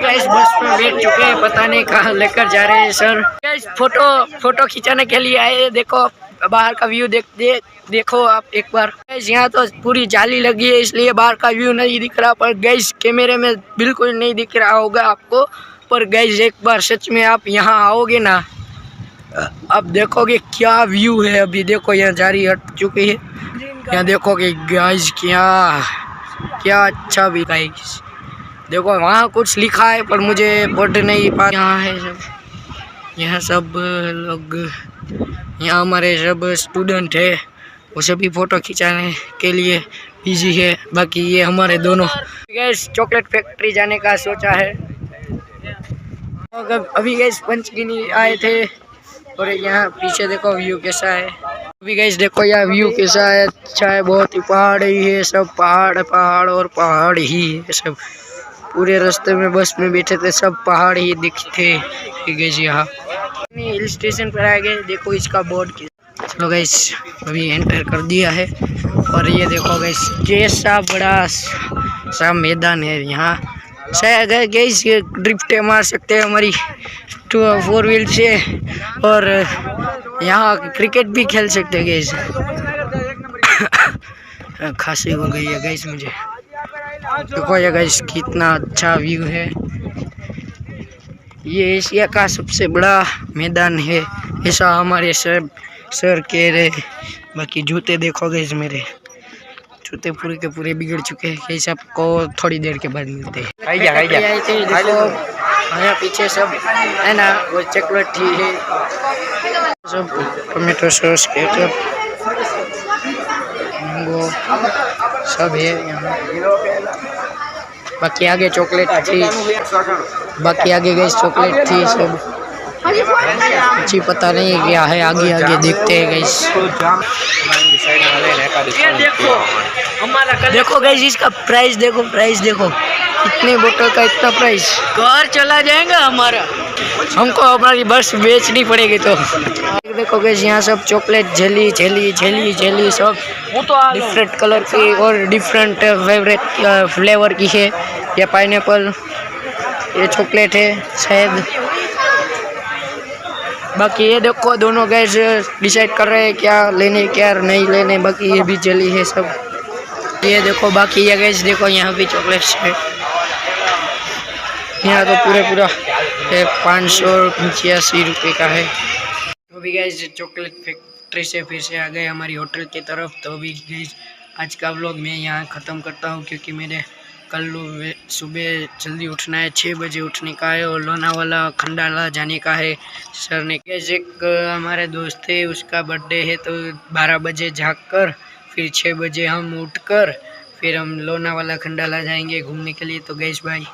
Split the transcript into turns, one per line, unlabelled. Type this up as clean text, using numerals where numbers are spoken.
Guys बस में बैठ चुके हैं, पता नहीं कहाँ लेकर जा रहे हैं सर। गाइस फोटो खिंचाने के लिए आए। देखो बाहर का व्यू देखो आप एक बार। गाइस यहाँ तो पूरी जाली लगी है इसलिए बाहर का व्यू नहीं दिख रहा, पर गाइस कैमरे में बिल्कुल नहीं दिख रहा होगा आपको। पर गाइस एक बार सच में आप यहाँ आओगे ना, अब देखोगे क्या व्यू है। अभी देखो यहाँ जारी हट चुकी है, यहाँ देखोगे गाइस क्या अच्छा भी गाइस। देखो वहाँ कुछ लिखा है पर मुझे पढ़ नहीं पा। यहाँ सब लोग, यहाँ हमारे सब स्टूडेंट है, वो सभी फ़ोटो खिंचाने के लिए बिजी है। बाकी ये हमारे दोनों गैस चॉकलेट फैक्ट्री जाने का सोचा है। अभी गैस पंचगिनी आए थे और यहाँ पीछे देखो व्यू कैसा है। अभी गैस देखो यहाँ व्यू कैसा है, अच्छा है, बहुत ही पहाड़ ही है, सब पहाड़ और पहाड़ ही है सब। पूरे रास्ते में बस में बैठे थे सब पहाड़ ही दिखते गैस। यहाँ हिल स्टेशन पर आ गए, देखो इसका बोर्ड। चलो गैस अभी एंटर कर दिया है और ये देखो गैस कैसा बड़ा सा मैदान है। यहाँ शायद गैस ये ड्रिफ्ट मार सकते हैं हमारी 4 व्हील से, और यहाँ क्रिकेट भी खेल सकते हैं गैस। खांसी हो गई है गैस मुझे। देखो ये गैस कितना अच्छा व्यू है। ये एशिया का सबसे बड़ा मैदान है, ऐसा हमारे सर कह रहे। बाकी जूते देखो गैस, मेरे जूते पूरे के पूरे बिगड़ चुके हैं। ये सबको थोड़ी देर के बाद मिलते हैं। यहाँ पीछे सब है ना, वो चॉकलेट ही है, सब टोमेटो सॉस केचप मैंगो सब है यहाँ। बाकी आगे चॉकलेट थी, बाकी आगे गई चॉकलेट थी सब, अच्छी पता नहीं क्या है, आगे देखते हैं गैस। देखो गैस इसका प्राइस देखो, कितने बोतल का इतना प्राइस, घर चला जाएगा हमारा। हमको हमारी बस बेचनी पड़ेगी। तो देखो गैस यहाँ सब चॉकलेट झेली सब डिफरेंट कलर की और डिफरेंट फेवरेट फ्लेवर की है। ये पाइनएप्पल, ये चॉकलेट है शायद। बाकी ये देखो दोनों गैस डिसाइड कर रहे हैं क्या लेने क्या नहीं लेने। बाकी ये भी जली है सब। ये देखो बाकी ये गैस देखो यहाँ भी चॉकलेट्स है। यहाँ तो पूरा 585 रुपये का है। तो भी गैस चॉकलेट फैक्ट्री से फिर से आ गए हमारी होटल की तरफ। तो भी गैस आज का व्लॉग मैं यहाँ ख़त्म करता हूँ, क्योंकि मेरे कल सुबह जल्दी उठना है, 6 बजे उठने का है और लोनावाला खंडाला जाने का है। सर ने कैसे एक हमारे दोस्त है उसका बर्थडे है, तो 12 बजे जाग कर फिर 6 बजे हम उठकर फिर हम लोनावाला खंडाला जाएंगे घूमने के लिए। तो गैस भाई